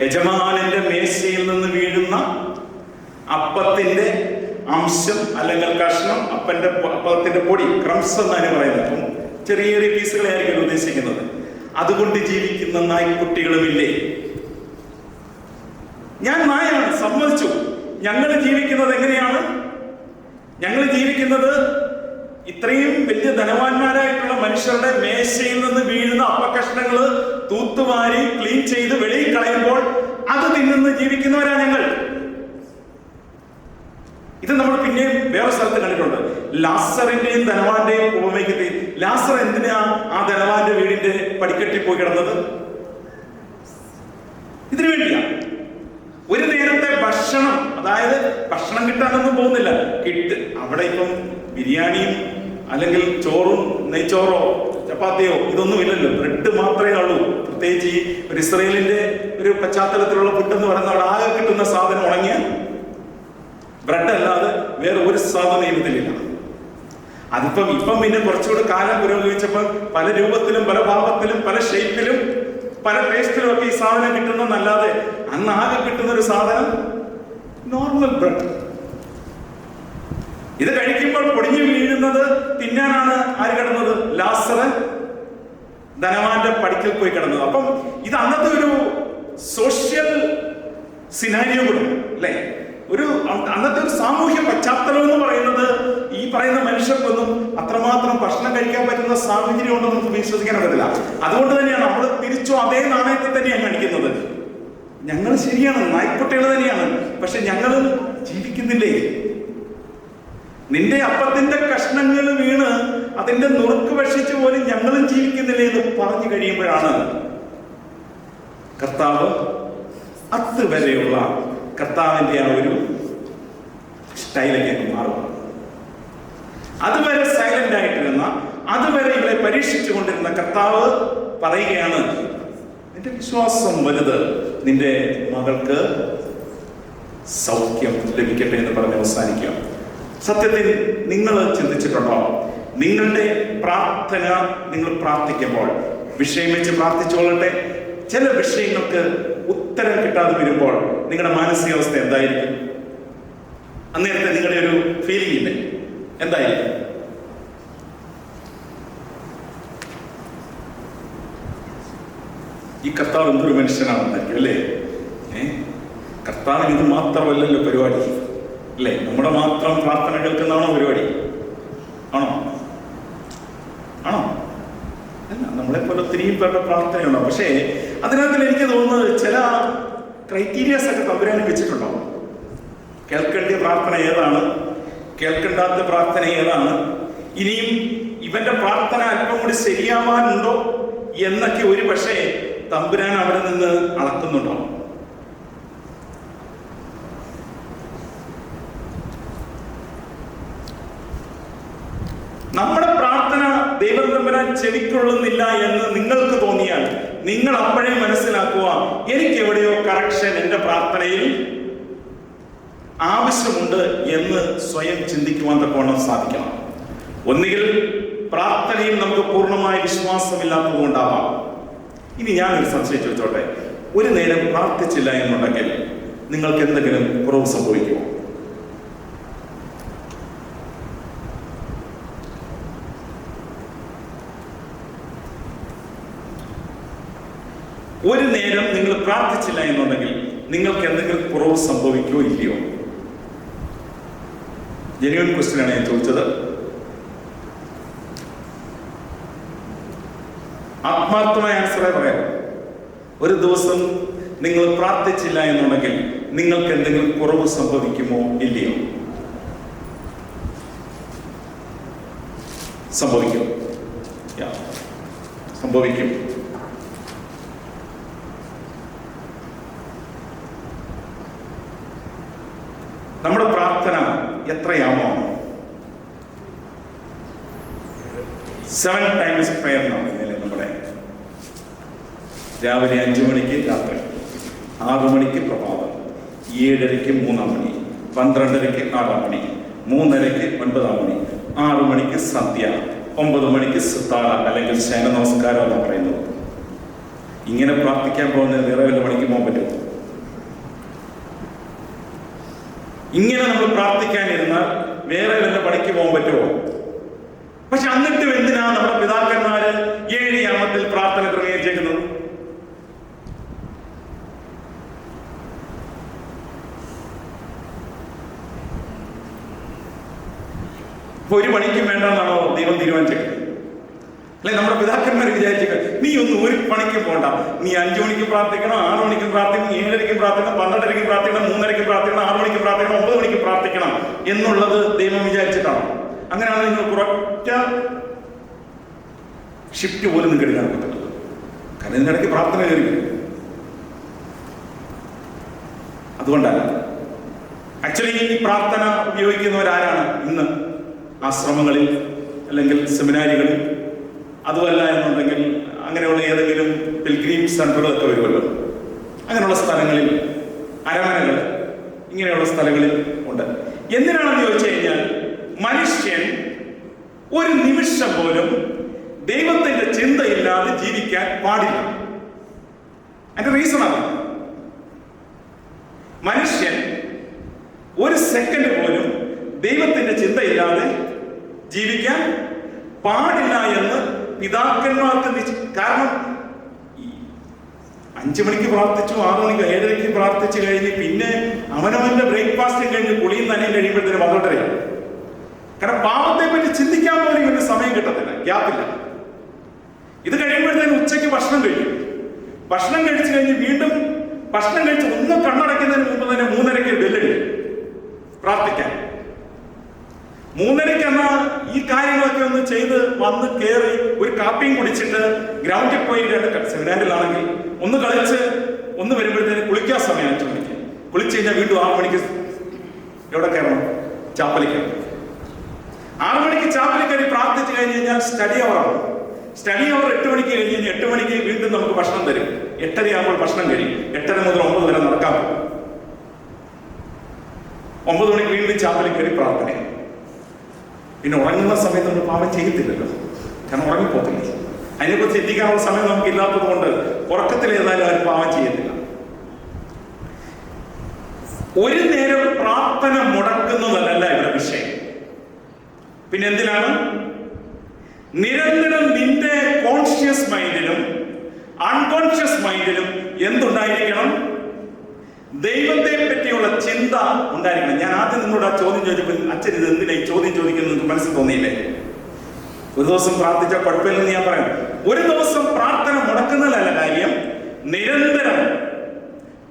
യജമാനന്റെ മേശയിൽ നിന്ന് വീഴുന്ന അപ്പത്തിന്റെ അംശം അല്ലെങ്കിൽ കഷ്ണം, അപ്പത്തിന്റെ പൊടി, ക്രംസ് എന്നാണ് പറയുന്നത്. അപ്പം ചെറിയ ചെറിയ പീസുകളെ ആയിരിക്കും ഉദ്ദേശിക്കുന്നത്. അതുകൊണ്ട് ജീവിക്കുന്ന നായ്ക്കുട്ടികളുമില്ലേ? ഞാൻ നായാണ്, സമ്മതിച്ചു. ഞങ്ങൾ ജീവിക്കുന്നത് എങ്ങനെയാണ്? ഞങ്ങൾ ജീവിക്കുന്നത് ഇത്രയും വലിയ ധനവാന്മാരായിട്ടുള്ള മനുഷ്യരുടെ മേശയിൽ നിന്ന് വീഴുന്ന അപ്പക്കഷ്ണങ്ങൾ തൂത്തുവാരി ക്ലീൻ ചെയ്ത് വെളിയിൽ കളയുമ്പോൾ അത് തിന്നുന്ന ജീവിക്കുന്നവരാ ഞങ്ങൾ. ഇത് നമ്മൾ പിന്നെയും വേറെ സ്ഥലത്ത് കണ്ടിട്ടുണ്ട്. ലാസറിന്റെയും ധനവാന്റെയും ഉപമയ്ക്ക്. ലാസർ എന്തിനാ ആ ധനവാന്റെ വീടിന്റെ പടിക്കെട്ടി പോയി കിടന്നത്? ഇതിനു വേണ്ടിയാ. ഒരു നേരത്തെ ഭക്ഷണം, അതായത് ഭക്ഷണം കിട്ടാനൊന്നും പോകുന്നില്ല. അവിടെ ഇപ്പം ബിരിയാണിയും അല്ലെങ്കിൽ ചോറും നെയ്ച്ചോറോ ചപ്പാത്തിയോ ഇതൊന്നും ഇല്ലല്ലോ, ബ്രെഡ് മാത്രമേ ഉള്ളൂ. പ്രത്യേകിച്ച് ഈ ഒരു ഇസ്രയേലിന്റെ ഒരു പശ്ചാത്തലത്തിലുള്ള ഫുഡ് എന്ന് പറയുന്നത് അവിടെ ആകെ കിട്ടുന്ന സാധനം ഉണങ്ങിയ ബ്രെഡ് അല്ലാതെ വേറെ ഒരു സാധനം ഇതിലില്ല. ഇപ്പം പിന്നെ കുറച്ചുകൂടെ കാലം പുരോഗമിച്ചപ്പോൾ പല രൂപത്തിലും പല ഭാവത്തിലും പല ഷേപ്പിലും പല ടേസ്റ്റിലും ഒക്കെ ഈ സാധനം കിട്ടുന്നതല്ലാതെ അന്ന് ആകെ കിട്ടുന്ന ഒരു സാധനം നോർമൽ ബ്രെഡ്. ഇത് കഴിക്കുമ്പോൾ പൊടിഞ്ഞു വീഴുന്നത് തിന്നാനാണ് ആര് കിടന്നത്? ലാസർ ധനവാന്റെ പടിക്കൽ പോയി കിടന്നത്. അപ്പം ഇത് അന്നത്തെ ഒരു സോഷ്യൽ സിനാരിയോ കൂടെ അല്ലേ? ഒരു അന്നത്തെ ഒരു സാമൂഹ്യ പശ്ചാത്തലം എന്ന് പറയുന്നത് ഈ പറയുന്ന മനുഷ്യർക്കൊന്നും അത്രമാത്രം ഭക്ഷണം കഴിക്കാൻ പറ്റുന്ന സാഹചര്യം ഉണ്ടെന്ന് നമുക്ക് വിശ്വസിക്കാൻ പറ്റില്ല. അതുകൊണ്ട് തന്നെയാണ് നമ്മൾ തിരിച്ചു അതേ നാണയത്തെ തന്നെയാണ് കാണിക്കുന്നത്. ഞങ്ങൾ ശരിയാണ്, നായ്ക്കുട്ടികൾ തന്നെയാണ്, പക്ഷെ ഞങ്ങളും ജീവിക്കുന്നില്ലേ? നിന്റെ അപ്പത്തിന്റെ കഷ്ണങ്ങൾ വീണ് അതിന്റെ നുറുക്ക് ഭക്ഷിച്ച് പോലും ഞങ്ങളും ജീവിക്കുന്നില്ലേ എന്ന് പറഞ്ഞു കഴിയുമ്പോഴാണ് കർത്താവ് അതുവരെയുള്ള കർത്താവിന്റെ ആ ഒരു സ്റ്റൈലൊക്കെ മാറുക. അതുവരെ സൈലന്റ് ആയിട്ടിരുന്ന, അതുവരെ ഇവരെ പരീക്ഷിച്ചു കൊണ്ടിരുന്ന കർത്താവ് പറയുകയാണ്, നിന്റെ വിശ്വാസം വലുത്, നിന്റെ മകൾക്ക് സൗഖ്യം ലഭിക്കട്ടെ എന്ന് പറഞ്ഞ് അവസാനിക്കുക. സത്യത്തിൽ നിങ്ങൾ ചിന്തിച്ചിട്ടുണ്ടോ? നിങ്ങളുടെ പ്രാർത്ഥന നിങ്ങൾ പ്രാർത്ഥിക്കുമ്പോൾ വിഷയം വെച്ച് പ്രാർത്ഥിച്ചോളട്ടെ, ചില വിഷയങ്ങൾക്ക് ഉത്തരം കിട്ടാതെ വരുമ്പോൾ നിങ്ങളുടെ മാനസികാവസ്ഥ എന്തായിരിക്കും? അന്നേരത്തെ നിങ്ങളുടെ ഒരു ഫീലിംഗ് ഇല്ലേ? എന്തായിരിക്കും? ഈ കർത്താവ് എന്തൊരു മനുഷ്യനാണെന്നായിരിക്കും അല്ലേ? കർത്താവിന് ഇത് മാത്രമല്ലല്ലോ പരിപാടി അല്ലേ? നമ്മുടെ മാത്രം പ്രാർത്ഥന കേൾക്കുന്നതാണോ പരിപാടി? ആണോ? ആണോ? അല്ല, നമ്മളെ പോലെ ഒത്തിരി പേരുടെ പ്രാർത്ഥനയുണ്ടോ? പക്ഷേ അതിനകത്തിൽ എനിക്ക് തോന്നുന്നത് ചില ക്രൈറ്റീരിയാസ് ഒക്കെ തമ്പുരാൻ വെച്ചിട്ടുണ്ടോ? കേൾക്കേണ്ട പ്രാർത്ഥന ഏതാണ്, കേൾക്കേണ്ടാത്ത പ്രാർത്ഥന ഏതാണ്, ഇനിയും ഇവന്റെ പ്രാർത്ഥന അല്പം കൂടി ശരിയാവാനുണ്ടോ എന്നൊക്കെ ഒരു പക്ഷേ തമ്പുരാൻ അവിടെ നിന്ന് അളക്കുന്നുണ്ടോ? നമ്മുടെ പ്രാർത്ഥന ദൈവം തമ്പുരാൻ ചെവിക്കൊള്ളുന്നില്ല എന്ന് നിങ്ങൾക്ക് തോന്നിയാൽ നിങ്ങൾ അപ്പോഴേ മനസ്സിലാക്കുക, എനിക്ക് എവിടെയോ കറക്ഷൻ എൻ്റെ പ്രാർത്ഥനയിൽ ആവശ്യമുണ്ട് എന്ന് സ്വയം ചിന്തിക്കുവാൻ തക്കവണ്ണം സാധിക്കണം. ഒന്നുകിൽ പ്രാർത്ഥനയിൽ നമുക്ക് പൂർണ്ണമായ വിശ്വാസമില്ലാത്തത് കൊണ്ടാവാം. ഇനി ഞാനൊരു സംശയം ചോദിച്ചോട്ടെ, ഒരു നേരം പ്രാർത്ഥിച്ചില്ല എന്നുണ്ടെങ്കിൽ നിങ്ങൾക്ക് എന്തെങ്കിലും കുറവ് സംഭവിക്കുമോ? ഒരു നേരം നിങ്ങൾ പ്രാർത്ഥിച്ചില്ല എന്നുണ്ടെങ്കിൽ നിങ്ങൾക്ക് എന്തെങ്കിലും കുറവ് സംഭവിക്കുകയോ ഇല്ലയോ? ജെന്യുവൻ ക്വസ്റ്റ്യൻ ആണ് ഞാൻ ചോദിച്ചത്. ആത്മാർത്ഥമായ ആൻസറെ പറയാം. ഒരു ദിവസം നിങ്ങൾ പ്രാർത്ഥിച്ചില്ല എന്നുണ്ടെങ്കിൽ നിങ്ങൾക്ക് എന്തെങ്കിലും കുറവ് സംഭവിക്കുമോ ഇല്ലയോ? സംഭവിക്കും. സംഭവിക്കും. നമ്മുടെ പ്രാർത്ഥന എത്രയാമോ? 7 times prayer എന്നാണ് നമ്മുടെ. രാവിലെ 5 മണിക്ക് രാത്രി, 6 മണിക്ക് പ്രഭാതം, 7:30-ക്ക് 3 മണി, 12:30-ക്ക് 6 മണി, 3:30-ക്ക് 9 മണി, 6 മണിക്ക് സന്ധ്യ, 9 മണിക്ക് സിത്താര അല്ലെങ്കിൽ ശയന നമസ്കാരം എന്നാണ് പറയുന്നത്. ഇങ്ങനെ പ്രാർത്ഥിക്കാൻ പോകുന്നത് വേറെ വല്ല പണിക്ക് പോകാൻ പറ്റും? ഇങ്ങനെ നമ്മൾ പ്രാർത്ഥിക്കാനിരുന്നാൽ വേറെ വല്ല പണിക്ക് പോകാൻ പറ്റുമോ? പക്ഷെ എന്നിട്ടും എന്തിനാ നമ്മുടെ പിതാക്കന്മാര് 7 യാമത്തിൽ പ്രാർത്ഥന ക്രമീകരിച്ചേക്കുന്നത്? ഇപ്പൊ 1 പണിക്കും വേണ്ടെന്നാണോ ദൈവം തീരുമാനിച്ചത്? അല്ലെ നമ്മുടെ പിതാക്കന്മാർ വിചാരിച്ചത് നീ ഒന്നും 1 പണിക്കും പോകണ്ട, നീ 5 മണിക്ക് പ്രാർത്ഥിക്കണം, 6 മണിക്കും പ്രാർത്ഥിക്കണം, 7:30-ക്ക് പ്രാർത്ഥിക്കണം, 12:30-ക്ക് പ്രാർത്ഥിക്കണം, 3:30-ക്ക് പ്രാർത്ഥിക്കണം, 6 മണിക്ക് പ്രാർത്ഥിക്കണം, 9 മണിക്ക് പ്രാർത്ഥിക്കണം എന്നുള്ളത് ദൈവം വിചാരിച്ചിട്ടാണ്. അങ്ങനെയാണ് നിങ്ങൾ ഒരൊറ്റ ഷിഫ്റ്റ് പോലും നിങ്ങൾക്ക് എടുക്കാൻ പറ്റുന്നത്. കാരണം ഇതിനിടയ്ക്ക് പ്രാർത്ഥന കയറി വരും. അതുകൊണ്ടല്ല. ആക്ച്വലി ഈ പ്രാർത്ഥന ഉപയോഗിക്കുന്നവരാരാണ് ഇന്ന്? ആശ്രമങ്ങളിൽ അല്ലെങ്കിൽ സെമിനാരികളിൽ, അതുമല്ല എന്നുണ്ടെങ്കിൽ അങ്ങനെയുള്ള ഏതെങ്കിലും പിൽഗ്രീം സെന്ററുകളൊക്കെ വരുമല്ലോ, അങ്ങനെയുള്ള സ്ഥലങ്ങളിൽ, അരമനകൾ, ഇങ്ങനെയുള്ള സ്ഥലങ്ങളിൽ ഉണ്ട്. എന്തിനാണെന്ന് ചോദിച്ചു കഴിഞ്ഞാൽ മനുഷ്യൻ ഒരു നിമിഷം പോലും ദൈവത്തിന്റെ ചിന്തയില്ലാതെ ജീവിക്കാൻ പാടില്ല. അതിന്റെ റീസൺ അതാണ്. മനുഷ്യൻ ഒരു സെക്കൻഡ് പോലും ദൈവത്തിന്റെ ചിന്തയില്ലാതെ ജീവിക്കാൻ പാടില്ല എന്ന് പിതാക്കന്മാർക്ക് കാരണം 5 മണിക്ക് പ്രാർത്ഥിച്ചു, 6 മണിക്ക് 7:30-ക്ക് പ്രാർത്ഥിച്ചു കഴിഞ്ഞ് പിന്നെ അവനവന്റെ ബ്രേക്ക്ഫാസ്റ്റും കഴിഞ്ഞ് കുളിയും നനയും കഴിയുമ്പോഴത്തേനും മകളട്ടറിയാണ്. കാരണം പാപത്തെ പറ്റി ചിന്തിക്കാൻ പോലും ഇവന് സമയം കിട്ടത്തില്ല, ഗ്യാപ്പില്ല. ഇത് കഴിയുമ്പോഴത്തേനും ഉച്ചയ്ക്ക് ഭക്ഷണം കഴിക്കും. ഭക്ഷണം കഴിച്ചു കഴിഞ്ഞ് വീണ്ടും ഭക്ഷണം കഴിച്ച് ഒന്ന് കണ്ണടയ്ക്കുന്നതിന് മുമ്പ് തന്നെ 3:30-ക്ക് ബെല്ലടിക്കും പ്രാർത്ഥിക്കാൻ. 3:30-ക്ക് എന്നാ ഈ കാര്യങ്ങളൊക്കെ ഒന്ന് ചെയ്ത് വന്ന് കയറി ഒരു കാപ്പിയും കുടിച്ചിട്ട് ഗ്രൗണ്ടിൽ പോയി സെമിനാറിലാണെങ്കിൽ ഒന്ന് കളിച്ച് ഒന്ന് വരുമ്പോഴത്തേന് കുളിക്കാൻ സമയം 5 മണിക്ക്. കുളിച്ച് കഴിഞ്ഞാൽ വീണ്ടും 6 മണിക്ക് എവിടെ കയറണം? ചാപ്പലിൽ കയറണം. 6 മണിക്ക് ചാപ്പലിൽ കയറി പ്രാർത്ഥിച്ചു കഴിഞ്ഞ് കഴിഞ്ഞാൽ സ്റ്റഡി അവറാണ്. സ്റ്റഡി അവർ 8 മണിക്ക് കഴിഞ്ഞ് കഴിഞ്ഞാൽ 8 മണിക്ക് വീണ്ടും നമുക്ക് ഭക്ഷണം തരും. 8:30 ആകുമ്പോൾ ഭക്ഷണം കഴിയും. 8:30 മുതൽ 9 വരെ നടക്കാൻ പോകും. 9 മണിക്ക് വീണ്ടും ചാപ്പലിൽ കയറി പ്രാർത്ഥന. പിന്നെ ഉറങ്ങുന്ന സമയത്ത് നമ്മൾ പാപം ചെയ്യത്തില്ലല്ലോ, കാരണം ഉറങ്ങിപ്പോത്തില്ല. അതിനെക്കുറിച്ച് ചിന്തിക്കാനുള്ള സമയം നമുക്ക് ഇല്ലാത്തത് കൊണ്ട് ഉറക്കത്തിൽ ഏതായാലും ആരും പാപം ചെയ്യത്തില്ല. ഒരു നേരം പ്രാർത്ഥന മുടക്കുന്നതല്ല ഇവിടെ വിഷയം. പിന്നെ എന്തിനാണ്? നിരന്തരം നിന്റെ കോൺഷ്യസ് മൈൻഡിലും അൺകോൺഷ്യസ് മൈൻഡിലും എന്തുണ്ടായിരിക്കണം? ദൈവത്തെ പറ്റിയുള്ള ചിന്ത ഉണ്ടായിരിക്കണം. ഞാൻ ആദ്യം നിന്നോട് ആ ചോദ്യം ചോദിച്ചപ്പോൾ അച്ഛൻ ഇത് എന്തിനാ ഈ ചോദ്യം ചോദിക്കുന്നത് മനസ്സിൽ തോന്നിയില്ലേ? ഒരു ദിവസം പ്രാർത്ഥിച്ച കുഴപ്പമില്ലെന്ന് ഞാൻ പറയാം. ഒരു ദിവസം പ്രാർത്ഥന മുടക്കുന്നതല്ല കാര്യം. നിരന്തരം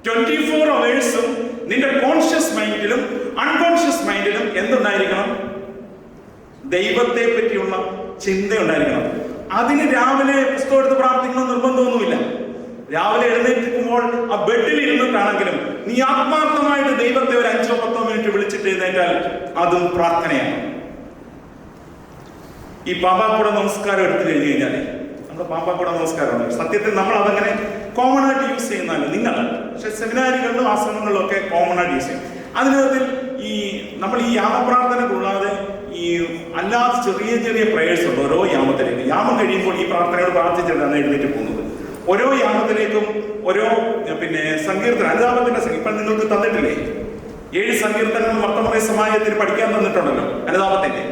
24 hours നിന്റെ കോൺഷ്യസ് മൈൻഡിലും അൺകോൺഷ്യസ് മൈൻഡിലും എന്തുണ്ടായിരിക്കണം? ദൈവത്തെ പറ്റിയുള്ള ചിന്ത ഉണ്ടായിരിക്കണം. അതിന് രാവിലെ പുസ്തകം എടുത്ത് പ്രാർത്ഥിക്കണം നിർബന്ധമൊന്നുമില്ല. രാവിലെ എഴുന്നേൽക്കുമ്പോൾ ആ ബെഡിൽ ഇരുന്നിട്ടാണെങ്കിലും നീ ആത്മാർത്ഥമായിട്ട് ദൈവത്തെ ഒരു 5-10 മിനിറ്റ് വിളിച്ചിട്ട് എഴുന്നേറ്റാൽ അതും പ്രാർത്ഥനയാണ്. ഈ പാമ്പാക്കുട നമസ്കാരം എടുത്തു കഴിഞ്ഞു കഴിഞ്ഞാൽ നമ്മുടെ പാമ്പാക്കുട നമസ്കാരമുണ്ട്. സത്യത്തിൽ നമ്മൾ അതങ്ങനെ കോമൺ ആയിട്ട് യൂസ് ചെയ്യുന്നതല്ല നിങ്ങൾ, പക്ഷെ സെമിനാറുകളിലും ആശ്രമങ്ങളിലും ഒക്കെ കോമൺ ആയിട്ട് യൂസ് ചെയ്യും. അതിനകത്തിൽ ഈ നമ്മൾ ഈ യാമപ്രാർത്ഥന കൂടാതെ ഈ അല്ലാതെ ചെറിയ ചെറിയ പ്രേയേഴ്സ് ഉണ്ട്. ഓരോ യാമത്തിലേക്ക് യാമം കഴിയുമ്പോൾ ഈ പ്രാർത്ഥനയോട് പ്രാർത്ഥിച്ചിട്ടാണ് എഴുന്നേറ്റ് പോകുന്നത്. ഓരോ യാമത്തിലേക്കും ഓരോ സങ്കീർത്തനം, അനുതാപത്തിന്റെ ഇപ്പം നിങ്ങൾക്ക് തന്നിട്ടില്ലേ? 7 സങ്കീർത്തനം വർത്തമാന സമാജത്തിൽ പഠിക്കാൻ തന്നിട്ടുണ്ടല്ലോ അനുതാപത്തിന്റെ.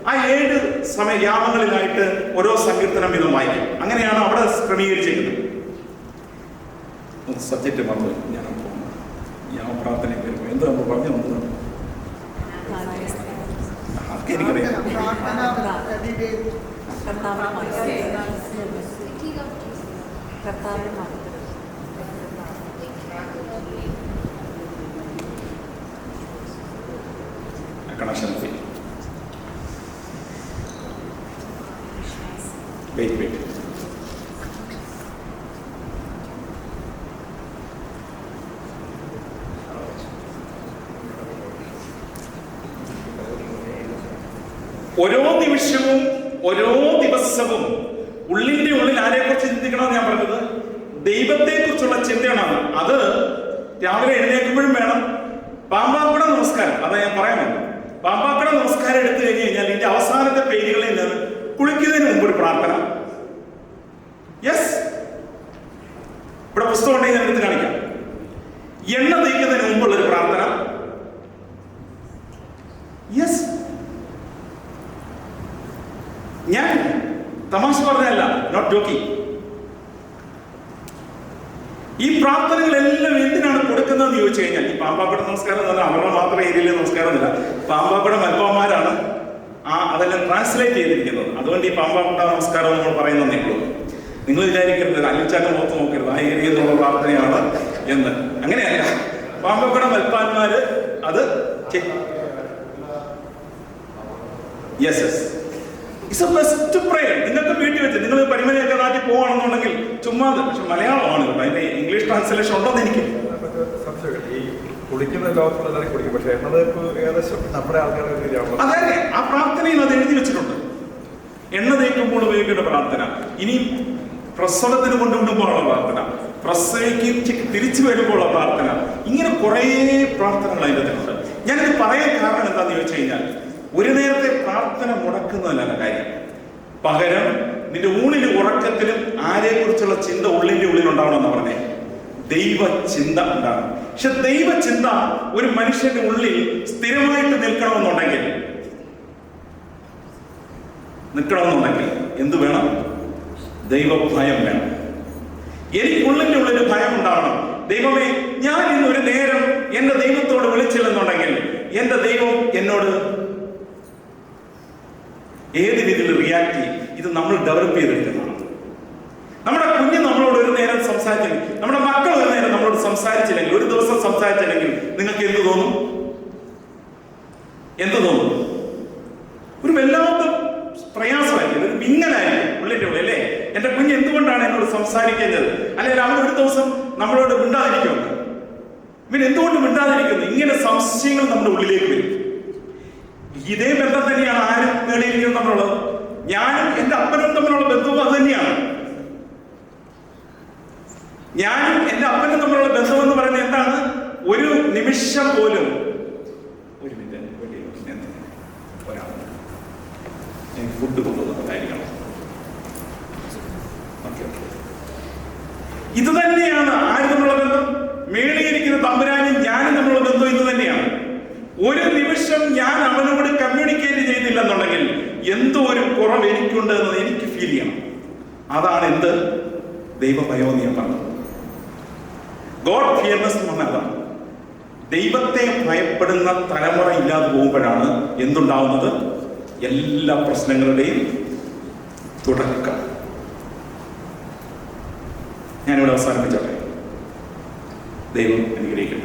ആ 7 യാമങ്ങളിലായിട്ട് ഓരോ സങ്കീർത്തനം വീതം വായിക്കും. അങ്ങനെയാണ് അവിടെ ക്രമീകരിച്ചിരിക്കുന്നത്. സബ്ജക്റ്റ് പറഞ്ഞു ഞാൻ യാമപ്രാർത്ഥന എന്താ നമ്മൾ പറഞ്ഞു വന്നത്? എനിക്കറിയാം. കണക്ഷൻ ഓരോ നിമിഷവും ഓരോ ദിവസവും ഉള്ളിന്റെ ഉള്ളിൽ ആരെക്കുറിച്ച് ചിന്തിക്കണമെന്ന് ഞാൻ പറഞ്ഞത്, ദൈവത്തെ കുറിച്ചുള്ള ചിന്തയാണ്. അത് രാവിലെ എഴുന്നേൽക്കുമ്പോഴും വേണം. പാമ്പാക്കുട നമസ്കാരം, അതാ ഞാൻ പറയാൻ വന്നത്. പാമ്പാക്കുട നമസ്കാരം എടുത്തു കഴിഞ്ഞു കഴിഞ്ഞാൽ ഇതിന്റെ അവസാനത്തെ പേരുകളിൽ നിന്ന് കുളിക്കുന്നതിന് മുമ്പ് ഒരു പ്രാർത്ഥന. യെസ്, ഇവിടെ പുസ്തകം ഉണ്ടെങ്കിൽ ഞാൻ എടുത്ത് കാണിക്കാം. എണ്ണ തേക്കുന്നതിന് മുമ്പുള്ളൊരു പ്രാർത്ഥന. യെസ്, ഞാൻ തമാശ പറഞ്ഞല്ല, നോട്ട് ജോക്കിംഗ്. ഈ പ്രാർത്ഥനകളെല്ലാം എന്തിനാണ് കൊടുക്കുന്നതെന്ന് ചോദിച്ചു കഴിഞ്ഞാൽ, ഈ പാമ്പാക്കുട നമസ്കാരം എന്ന് പറഞ്ഞാൽ അവരുടെ മാത്രം ഏരിയയിലെ നമസ്കാരമൊന്നുമില്ല. പാമ്പാക്കുട മൽപ്പന്മാരാണ് അതെല്ലാം ട്രാൻസ്ലേറ്റ് ചെയ്തിരിക്കുന്നത്. അതുകൊണ്ട് ഈ പാമ്പാക്കുട നമസ്കാരം നമ്മൾ പറയുന്നതേ ഉള്ളൂ. നിങ്ങൾ വിചാരിക്കരുത് അല്ലിച്ചാന്റെ മുഖത്ത് നോക്കരുത് ആ ഏരിയ എന്നുള്ള പ്രാർത്ഥനയാണ് എന്ന്. അങ്ങനെയല്ല, പാമ്പാക്കുട മൽപ്പാന്മാര് അത് yes yes it's A best prayer. നിങ്ങൾക്ക് വീട്ടിൽ വെച്ച് നിങ്ങൾ പരിമലയൊക്കെ നാട്ടിൽ പോവാണെന്നുണ്ടെങ്കിൽ ചുമ്മാ, പക്ഷെ മലയാളമാണ് കേട്ടോ, അതിന്റെ ഇംഗ്ലീഷ് ട്രാൻസ്ലേഷൻ ഉണ്ടോന്ന് എനിക്ക് അതെ. ആ പ്രാർത്ഥനയിൽ അത് എഴുതി വെച്ചിട്ടുണ്ട്, എണ്ണ തേക്കുമ്പോൾ ഉപയോഗിക്കേണ്ട പ്രാർത്ഥന, ഇനി പ്രസവത്തിന് കൊണ്ടുവിടുമ്പോഴുള്ള പ്രാർത്ഥന, പ്രസവിക്ക് തിരിച്ചു വരുമ്പോഴുള്ള പ്രാർത്ഥന, ഇങ്ങനെ കുറെ പ്രാർത്ഥനകൾ അതിൻ്റെ ഉണ്ട്. ഞാനിത് പറയാൻ കാരണം എന്താന്ന് ചോദിച്ചു കഴിഞ്ഞാൽ, ഒരു നേരത്തെ പ്രാർത്ഥന മുടക്കുന്നതല്ല കാര്യം. പകരം നിന്റെ ഊണിലും ഉറക്കത്തിലും ആരെക്കുറിച്ചുള്ള ചിന്ത ഉള്ളിന്റെ ഉള്ളിൽ ഉണ്ടാവണമെന്ന് പറഞ്ഞേ, ദൈവചിന്ത ഉണ്ടാകണം. പക്ഷെ ദൈവചിന്ത ഒരു മനുഷ്യന്റെ ഉള്ളിൽ സ്ഥിരമായിട്ട് നിൽക്കണമെന്നുണ്ടെങ്കിൽ എന്ത് വേണം? ദൈവഭയം വേണം. എനിക്കുള്ളിന്റെ ഉള്ളിൽ ഭയം ഉണ്ടാവണം. ദൈവമേ, ഞാൻ ഇന്നൊരു നേരം എന്റെ ദൈവത്തോട് വിളിച്ചില്ലെന്നുണ്ടെങ്കിൽ എന്റെ ദൈവം എന്നോട് ഏത് രീതിയിൽ റിയാക്ട് ചെയ്യും? ഇത് നമ്മൾ ഡെവലപ്പ് ചെയ്തെടുക്കുന്നതാണ്. നമ്മുടെ കുഞ്ഞ് നമ്മളോട് ഒരു നേരം സംസാരിച്ചില്ലെങ്കിൽ, നമ്മുടെ മക്കൾ ഒരു നേരം നമ്മളോട് സംസാരിച്ചില്ലെങ്കിൽ, ഒരു ദിവസം സംസാരിച്ചില്ലെങ്കിൽ നിങ്ങൾക്ക് എന്ത് തോന്നും? ഒരു വല്ലാത്ത പ്രയാസമായിരിക്കും, ഒരു മിന്നലായിരിക്കും ഉള്ളിന്റെ ഉള്ളിൽ, അല്ലേ? എന്റെ കുഞ്ഞ് എന്തുകൊണ്ടാണ് എന്നോട് സംസാരിക്കുന്നത്? അല്ലെങ്കിൽ അവൻ ഒരു ദിവസം നമ്മളോട് മിണ്ടാതിരിക്കുന്നു, ഇവൻ എന്തുകൊണ്ട് മിണ്ടാതിരിക്കുന്നു? ഇങ്ങനെ സംശയങ്ങൾ നമ്മുടെ ഉള്ളിലേക്ക് വരും. ഇതേ ബന്ധം തന്നെയാണ് ആരും നേടിയിരിക്കുന്നത് നമ്മളുള്ളത്. ഞാനും എന്റെ അപ്പനും തമ്മിലുള്ള ബന്ധവും അത് തന്നെയാണ്. ഞാനും എന്റെ അപ്പനും തമ്മിലുള്ള ബന്ധം എന്ന് പറയുന്നത് എന്താണ്? ഒരു നിമിഷം പോലും, ഒരു മിനിറ്റ് ഫുഡ് കൊണ്ടുവന്നതായിരിക്കണം. ഇത് തന്നെയാണ് ആര് തമ്മിലുള്ള ബന്ധം. മേളിയിരിക്കുന്ന തമ്പുരാനും ഞാനും തമ്മിലുള്ള ബന്ധം ഇത് തന്നെയാണ്. ഒരു നിമിഷം ഞാൻ അവനോട് കമ്മ്യൂണിക്കേറ്റ് ചെയ്തില്ലെന്നുണ്ടെങ്കിൽ എന്തോ ഒരു കുറവ് എനിക്കുണ്ട് എന്ന് എനിക്ക് ഫീൽ ചെയ്യണം. അതാണ് എന്ത്? ദൈവഭയം എന്ന് ഞാൻ പറഞ്ഞത്. ഗോഡ് ഫിയർനെസ് എന്ന് പറഞ്ഞാൽ ദൈവത്തെ ഭയപ്പെടുന്ന തലമുറ ഇല്ലാതെ പോകുമ്പോഴാണ് എന്തുണ്ടാവുന്നത്? എല്ലാ പ്രശ്നങ്ങളുടെയും തുടക്കം. ഞാനിവിടെ അവസാനിപ്പിച്ചോട്ടെ. ദൈവം അനുഗ്രഹിക്കട്ടെ.